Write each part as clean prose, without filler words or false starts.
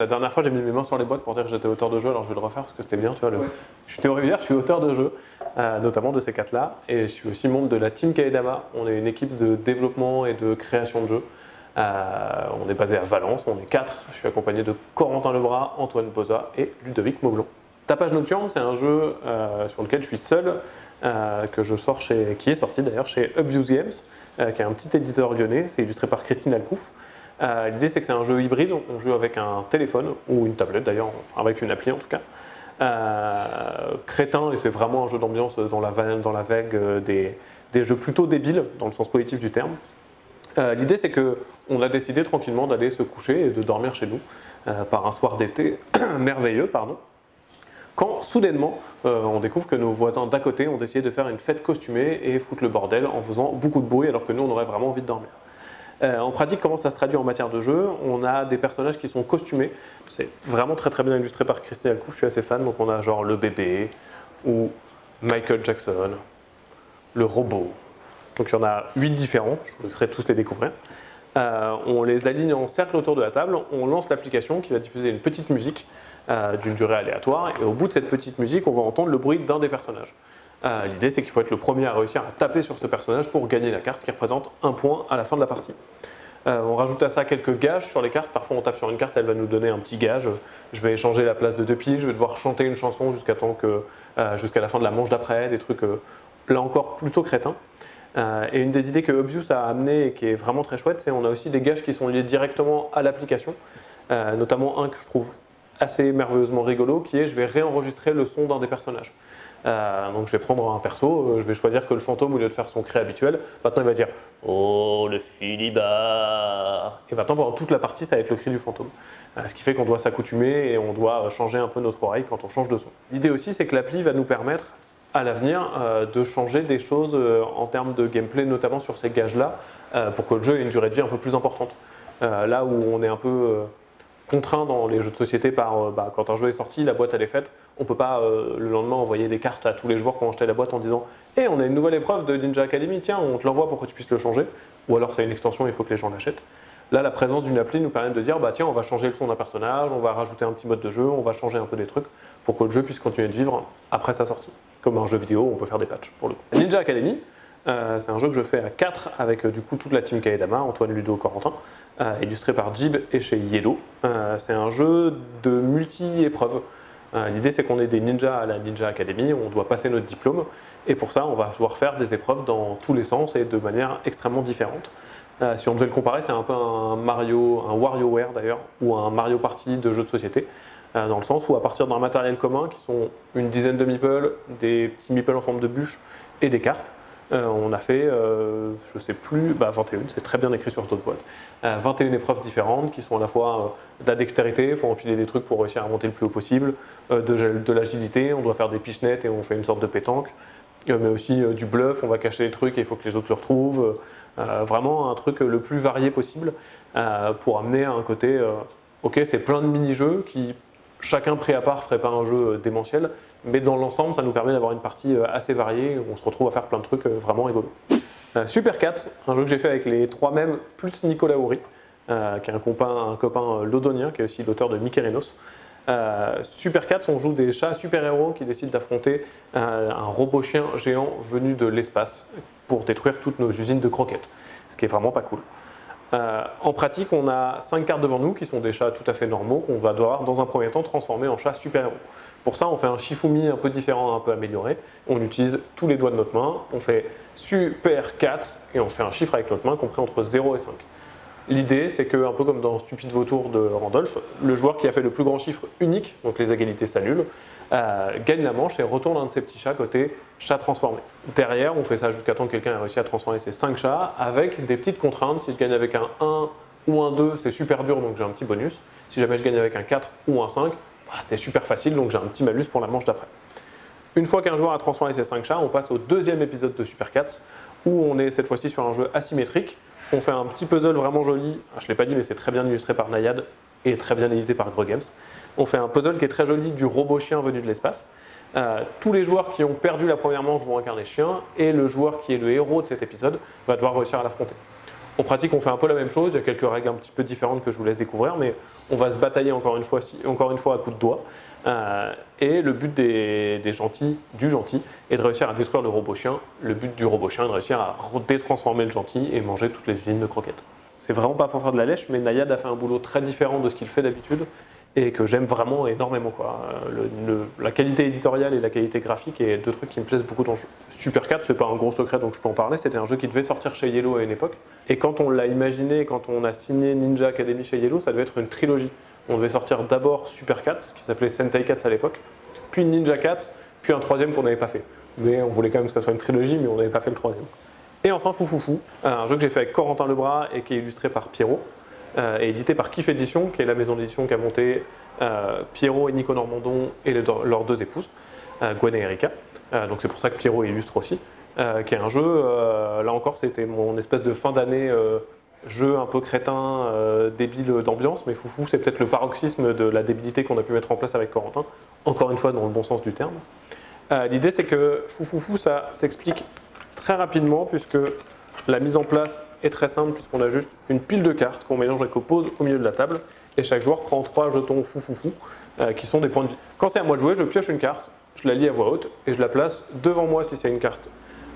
La dernière fois, j'ai mis mes mains sur les boîtes pour dire que j'étais auteur de jeu, alors je vais le refaire parce que c'était bien, tu vois. Je suis Théo Rivière, je suis auteur de jeux, notamment de ces 4-là, et je suis aussi membre de la team Kaedama. On est une équipe de développement et de création de jeux. On est basé à Valence, on est 4. Je suis accompagné de Corentin Lebras, Antoine Poza et Ludovic Maublon. Tapage Nocturne, c'est un jeu sur lequel je suis seul, que je sors qui est sorti d'ailleurs chez Upviews Games, qui est un petit éditeur lyonnais. C'est illustré par Christine Alcouf. L'idée, c'est que c'est un jeu hybride. On joue avec un téléphone ou une tablette d'ailleurs, enfin avec une appli en tout cas. Crétin, et c'est vraiment un jeu d'ambiance dans la vague des jeux plutôt débiles, dans le sens positif du terme. L'idée, c'est qu'on a décidé tranquillement d'aller se coucher et de dormir chez nous par un soir d'été merveilleux, quand soudainement on découvre que nos voisins d'à côté ont décidé de faire une fête costumée et foutre le bordel en faisant beaucoup de bruit alors que nous on aurait vraiment envie de dormir. En pratique, comment ça se traduit en matière de jeu? On a des personnages qui sont costumés. C'est vraiment très très bien illustré par Christine Alcouf, je suis assez fan. Donc on a genre le bébé ou Michael Jackson, le robot. Donc il y en a 8 différents, je vous laisserai tous les découvrir. On les aligne en cercle autour de la table, on lance l'application qui va diffuser une petite musique d'une durée aléatoire, et au bout de cette petite musique, on va entendre le bruit d'un des personnages. L'idée, c'est qu'il faut être le premier à réussir à taper sur ce personnage pour gagner la carte qui représente un point à la fin de la partie. On rajoute à ça quelques gages sur les cartes. Parfois, on tape sur une carte, elle va nous donner un petit gage. Je vais échanger la place de 2 piles, je vais devoir chanter une chanson jusqu'à la fin de la manche d'après, des trucs là encore plutôt crétins. Et une des idées que Upviews a amené et qui est vraiment très chouette, c'est qu'on a aussi des gages qui sont liés directement à l'application, notamment un que je trouve assez merveilleusement rigolo, qui est je vais réenregistrer le son d'un des personnages. Donc je vais prendre un perso, je vais choisir que le fantôme, au lieu de faire son cri habituel, maintenant il va dire « Oh, le Philibert !» Et maintenant pendant toute la partie, ça va être le cri du fantôme. Ce qui fait qu'on doit s'accoutumer et on doit changer un peu notre oreille quand on change de son. L'idée aussi, c'est que l'appli va nous permettre à l'avenir de changer des choses en termes de gameplay, notamment sur ces gages-là, pour que le jeu ait une durée de vie un peu plus importante. Là où on est un peu contraint dans les jeux de société par quand un jeu est sorti, la boîte elle est faite, on ne peut pas le lendemain envoyer des cartes à tous les joueurs qui ont acheté la boîte en disant hey, on a une nouvelle épreuve de Ninja Academy, tiens, on te l'envoie pour que tu puisses le changer, ou alors c'est une extension, il faut que les gens l'achètent. Là, la présence d'une appli nous permet de dire tiens, on va changer le son d'un personnage, on va rajouter un petit mode de jeu, on va changer un peu des trucs pour que le jeu puisse continuer de vivre après sa sortie. Comme un jeu vidéo, on peut faire des patchs pour le coup. Ninja Academy, c'est un jeu que je fais à 4 avec du coup toute la team Kaedama, Antoine, Ludo, Corentin, illustré par Jib et chez Yellow. C'est un jeu de multi-épreuves. L'idée, c'est qu'on est des ninjas à la Ninja Academy, on doit passer notre diplôme, et pour ça, on va devoir faire des épreuves dans tous les sens et de manière extrêmement différente. Si on devait le comparer, c'est un peu un WarioWare d'ailleurs, ou un Mario Party de jeux de société, dans le sens où à partir d'un matériel commun, qui sont une dizaine de meeples, des petits meeples en forme de bûche et des cartes, on a fait, je sais plus, 21, c'est très bien écrit sur cette boîte, 21 épreuves différentes qui sont à la fois de la dextérité, il faut empiler des trucs pour réussir à monter le plus haut possible, de l'agilité, on doit faire des pichenettes et on fait une sorte de pétanque, mais aussi du bluff, on va cacher des trucs et il faut que les autres le retrouvent, vraiment un truc le plus varié possible pour amener à un côté, ok, c'est plein de mini-jeux qui, chacun pris à part, ferait pas un jeu démentiel, mais dans l'ensemble, ça nous permet d'avoir une partie assez variée où on se retrouve à faire plein de trucs vraiment rigolos. Super Cat, un jeu que j'ai fait avec les 3 mêmes, plus Nicolas Houry, qui est un copain londonien, qui est aussi l'auteur de Mykérinos. Super Cats, on joue des chats super-héros qui décident d'affronter un robot chien géant venu de l'espace pour détruire toutes nos usines de croquettes, ce qui est vraiment pas cool. En pratique, on a 5 cartes devant nous qui sont des chats tout à fait normaux qu'on va devoir dans un premier temps transformer en chats super-héros. Pour ça, on fait un Shifumi un peu différent, un peu amélioré. On utilise tous les doigts de notre main, on fait Super 4 et on fait un chiffre avec notre main compris entre 0 et 5. L'idée, c'est que, un peu comme dans Stupide Vautour de Randolph, le joueur qui a fait le plus grand chiffre unique, donc les égalités s'annulent, gagne la manche et retourne un de ses petits chats côté chat transformé. Derrière, on fait ça jusqu'à temps que quelqu'un ait réussi à transformer ses 5 chats avec des petites contraintes. Si je gagne avec un 1 ou un 2, c'est super dur, donc j'ai un petit bonus. Si jamais je gagne avec un 4 ou un 5, c'était super facile, donc j'ai un petit malus pour la manche d'après. Une fois qu'un joueur a transformé ses 5 chats, on passe au deuxième épisode de Super Cats, où on est cette fois-ci sur un jeu asymétrique. On fait un petit puzzle vraiment joli, je ne l'ai pas dit mais c'est très bien illustré par Nayad et très bien édité par Gros Games. On fait un puzzle qui est très joli du robot chien venu de l'espace. Tous les joueurs qui ont perdu la première manche vont incarner chien et le joueur qui est le héros de cet épisode va devoir réussir à l'affronter. En pratique, on fait un peu la même chose, il y a quelques règles un petit peu différentes que je vous laisse découvrir, mais on va se batailler encore une fois à coups de doigts. Et le but des gentils, du gentil, est de réussir à détruire le robot chien. Le but du robot chien est de réussir à détransformer le gentil et manger toutes les usines de croquettes. C'est vraiment pas pour faire de la lèche, mais Nayad a fait un boulot très différent de ce qu'il fait d'habitude et que j'aime vraiment énormément, quoi. La qualité éditoriale et la qualité graphique est deux trucs qui me plaisent beaucoup dans le jeu. Super 4, c'est pas un gros secret donc je peux en parler, c'était un jeu qui devait sortir chez Yellow à une époque. Et quand on l'a imaginé, quand on a signé Ninja Academy chez Yellow, ça devait être une trilogie. On devait sortir d'abord Super 4, qui s'appelait Sentai 4 à l'époque, puis Ninja 4, puis un troisième qu'on n'avait pas fait. Mais on voulait quand même que ça soit une trilogie, mais on n'avait pas fait le troisième. Et enfin Foufoufou, un jeu que j'ai fait avec Corentin Lebras et qui est illustré par Pierrot, et édité par Kiff Édition, qui est la maison d'édition qui a monté Pierrot et Nico Normandon et leurs deux épouses, Gwen et Erika. Donc c'est pour ça que Pierrot illustre aussi, qui est un jeu, là encore c'était mon espèce de fin d'année jeu un peu crétin, débile d'ambiance, mais Foufou c'est peut-être le paroxysme de la débilité qu'on a pu mettre en place avec Corentin, encore une fois dans le bon sens du terme. L'idée c'est que Foufoufou ça s'explique très rapidement puisque la mise en place est très simple puisqu'on a juste une pile de cartes qu'on mélange et qu'on pose au milieu de la table et chaque joueur prend 3 jetons Foufoufou qui sont des points de vie. Quand c'est à moi de jouer, je pioche une carte, je la lis à voix haute et je la place devant moi si c'est une carte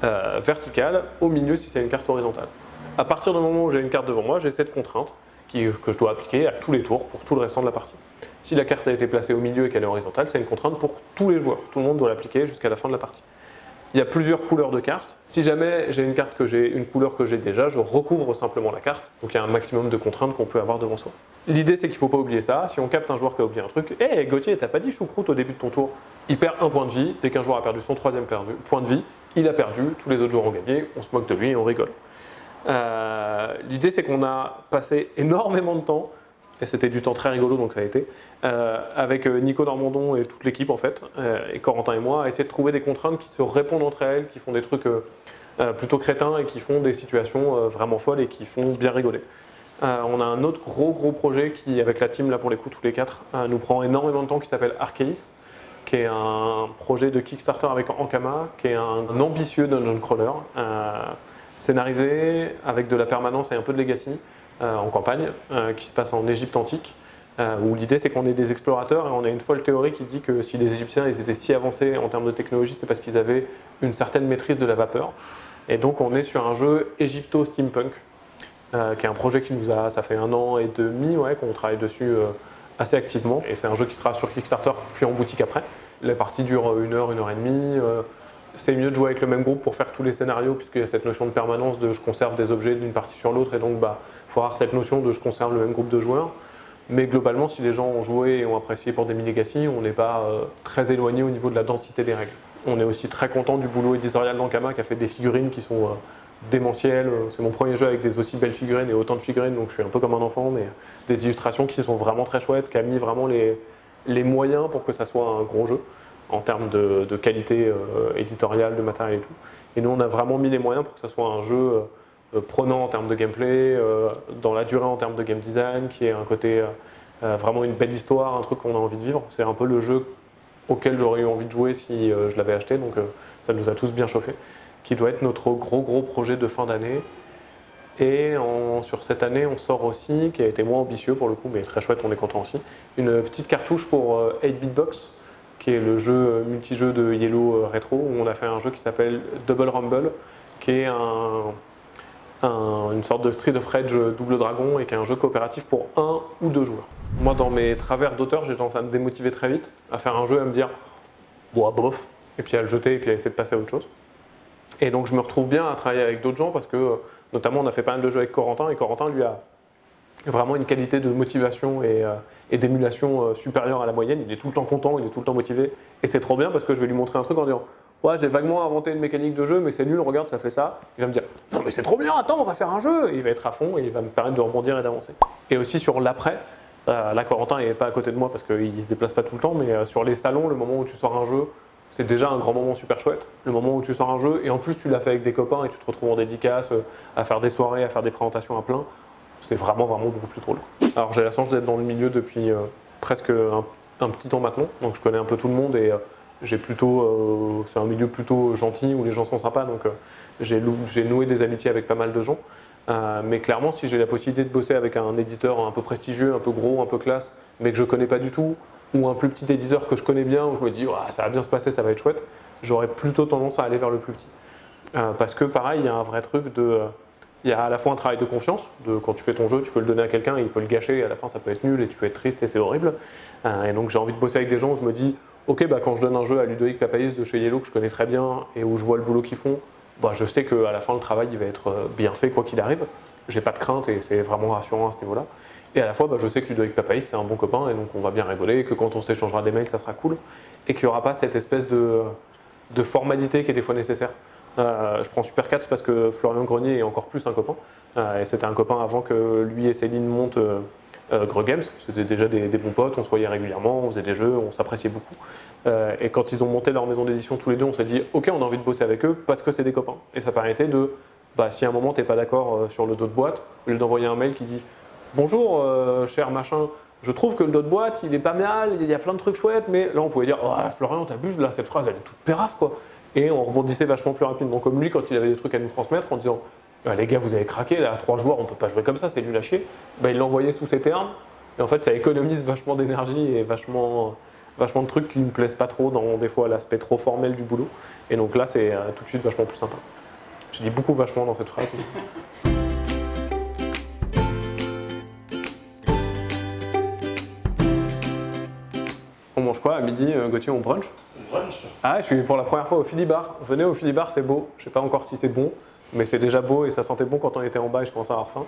verticale, au milieu si c'est une carte horizontale. À partir du moment où j'ai une carte devant moi, j'ai cette contrainte que je dois appliquer à tous les tours pour tout le restant de la partie. Si la carte a été placée au milieu et qu'elle est horizontale, c'est une contrainte pour tous les joueurs. Tout le monde doit l'appliquer jusqu'à la fin de la partie. Il y a plusieurs couleurs de cartes. Si jamais j'ai une couleur que j'ai déjà, je recouvre simplement la carte. Donc il y a un maximum de contraintes qu'on peut avoir devant soi. L'idée c'est qu'il ne faut pas oublier ça. Si on capte un joueur qui a oublié un truc, « Hey Gauthier, t'as pas dit choucroute au début de ton tour ?» Il perd un point de vie. Dès qu'un joueur a perdu son troisième point de vie, il a perdu, tous les autres joueurs ont gagné, on se moque de lui et on rigole. L'idée c'est qu'on a passé énormément de temps, et c'était du temps très rigolo donc ça a été, avec Nico Normandon et toute l'équipe en fait, et Corentin et moi, à essayer de trouver des contraintes qui se répondent entre elles, qui font des trucs plutôt crétins et qui font des situations vraiment folles et qui font bien rigoler. On a un autre gros projet qui, avec la team là pour les coups tous les 4, nous prend énormément de temps qui s'appelle Arceis, qui est un projet de Kickstarter avec Ankama, qui est un ambitieux dungeon crawler, scénarisé avec de la permanence et un peu de legacy en campagne, qui se passe en Égypte antique, où l'idée c'est qu'on est des explorateurs et on a une folle théorie qui dit que si les Égyptiens ils étaient si avancés en termes de technologie, c'est parce qu'ils avaient une certaine maîtrise de la vapeur. Et donc on est sur un jeu égypto-steampunk, qui est un projet qui ça fait 1 an et demi qu'on travaille dessus assez activement. Et c'est un jeu qui sera sur Kickstarter puis en boutique après. La partie dure 1 heure, 1 heure et demie. C'est mieux de jouer avec le même groupe pour faire tous les scénarios puisqu'il y a cette notion de permanence de je conserve des objets d'une partie sur l'autre et donc il faut avoir cette notion de je conserve le même groupe de joueurs. Mais globalement, si les gens ont joué et ont apprécié pour des mini-legacy, on n'est pas très éloigné au niveau de la densité des règles. On est aussi très content du boulot éditorial d'Ankama qui a fait des figurines qui sont démentielles. C'est mon premier jeu avec des aussi belles figurines et autant de figurines, donc je suis un peu comme un enfant, mais des illustrations qui sont vraiment très chouettes, qui a mis vraiment les moyens pour que ça soit un gros jeu en termes de qualité éditoriale, de matériel et tout. Et nous, on a vraiment mis les moyens pour que ça soit un jeu prenant en termes de gameplay, dans la durée en termes de game design, qui ait un côté vraiment une belle histoire, un truc qu'on a envie de vivre. C'est un peu le jeu auquel j'aurais eu envie de jouer si je l'avais acheté, donc ça nous a tous bien chauffé, qui doit être notre gros projet de fin d'année. Et sur cette année, on sort aussi, qui a été moins ambitieux pour le coup, mais très chouette, on est content aussi, une petite cartouche pour 8-Bit Box, qui est le jeu multijeu de Yellow Retro, où on a fait un jeu qui s'appelle Double Rumble, qui est une sorte de Street of Rage double dragon et qui est un jeu coopératif pour 1 ou 2 joueurs. Moi, dans mes travers d'auteur, j'ai tendance à me démotiver très vite, à faire un jeu, à me dire « bon, bof », et puis à le jeter et puis à essayer de passer à autre chose. Et donc je me retrouve bien à travailler avec d'autres gens parce que, notamment, on a fait pas mal de jeux avec Corentin, et Corentin, lui, a vraiment une qualité de motivation et d'émulation supérieure à la moyenne. Il est tout le temps content, il est tout le temps motivé, et c'est trop bien parce que je vais lui montrer un truc en disant « ouais, j'ai vaguement inventé une mécanique de jeu, mais c'est nul, regarde, ça fait ça ». Il va me dire « non mais c'est trop bien, attends, on va faire un jeu !» et il va être à fond et il va me permettre de rebondir et d'avancer. Et aussi sur l'après, là Corentin n'est pas à côté de moi parce qu'il ne se déplace pas tout le temps, mais sur les salons, le moment où tu sors un jeu, c'est déjà un grand moment super chouette. Le moment où tu sors un jeu et en plus tu l'as fait avec des copains et tu te retrouves en dédicace, à faire des soirées, à faire des présentations à plein, c'est vraiment beaucoup plus drôle. Alors j'ai la chance d'être dans le milieu depuis presque un petit temps maintenant, donc je connais un peu tout le monde et c'est un milieu plutôt gentil où les gens sont sympas, donc j'ai noué des amitiés avec pas mal de gens. Mais clairement, si j'ai la possibilité de bosser avec un éditeur un peu prestigieux, un peu gros, un peu classe, mais que je connais pas du tout, ou un plus petit éditeur que je connais bien, où je me dis ah, ça va bien se passer, ça va être chouette, j'aurais plutôt tendance à aller vers le plus petit. Parce que pareil, il y a un vrai truc de... il y a à la fois un travail de confiance, de quand tu fais ton jeu, tu peux le donner à quelqu'un, il peut le gâcher, et à la fin ça peut être nul, et tu peux être triste, et c'est horrible. Et donc j'ai envie de bosser avec des gens où je me dis, ok, bah, quand je donne un jeu à Ludovic Papayis de chez Yellow, que je connais très bien, et où je vois le boulot qu'ils font, bah, je sais qu'à la fin le travail il va être bien fait quoi qu'il arrive. J'ai pas de crainte, et c'est vraiment rassurant à ce niveau-là. Et à la fois, bah, je sais que Ludovic Papayis c'est un bon copain, et donc on va bien rigoler, et que quand on s'échangera des mails, ça sera cool, et qu'il n'y aura pas cette espèce de formalité qui est des fois nécessaire. Je prends Supercats parce que Florian Grenier est encore plus un copain. Et c'était un copain avant que lui et Céline montent Greux Games. C'était déjà des bons potes, on se voyait régulièrement, on faisait des jeux, on s'appréciait beaucoup. Et quand ils ont monté leur maison d'édition tous les deux, on s'est dit ok, on a envie de bosser avec eux parce que c'est des copains. Et ça permettait de, bah, si à un moment t'es pas d'accord sur le dos de boîte, au lieu d'envoyer un mail qui dit bonjour cher machin, je trouve que le dos de boîte il est pas mal, il y a plein de trucs chouettes, mais là on pouvait dire oh, Florian t'abuses là, cette phrase elle est toute pérave quoi. Et on rebondissait vachement plus rapidement. Comme lui, quand il avait des trucs à nous transmettre en disant les gars, vous avez craqué, là, à 3 joueurs, on peut pas jouer comme ça, c'est nul à chier. Ben, il l'envoyait sous ses termes. Et en fait, ça économise vachement d'énergie et vachement de trucs qui ne me plaisent pas trop dans des fois l'aspect trop formel du boulot. Et donc là, c'est tout de suite vachement plus sympa. Je dis beaucoup vachement dans cette phrase. On mange quoi à midi, Gauthier, on brunch? Brunch. Ah, je suis pour la première fois au Philibar. Venez au Philibar, c'est beau. Je sais pas encore si c'est bon, mais c'est déjà beau et ça sentait bon quand on était en bas et je commençais à avoir faim.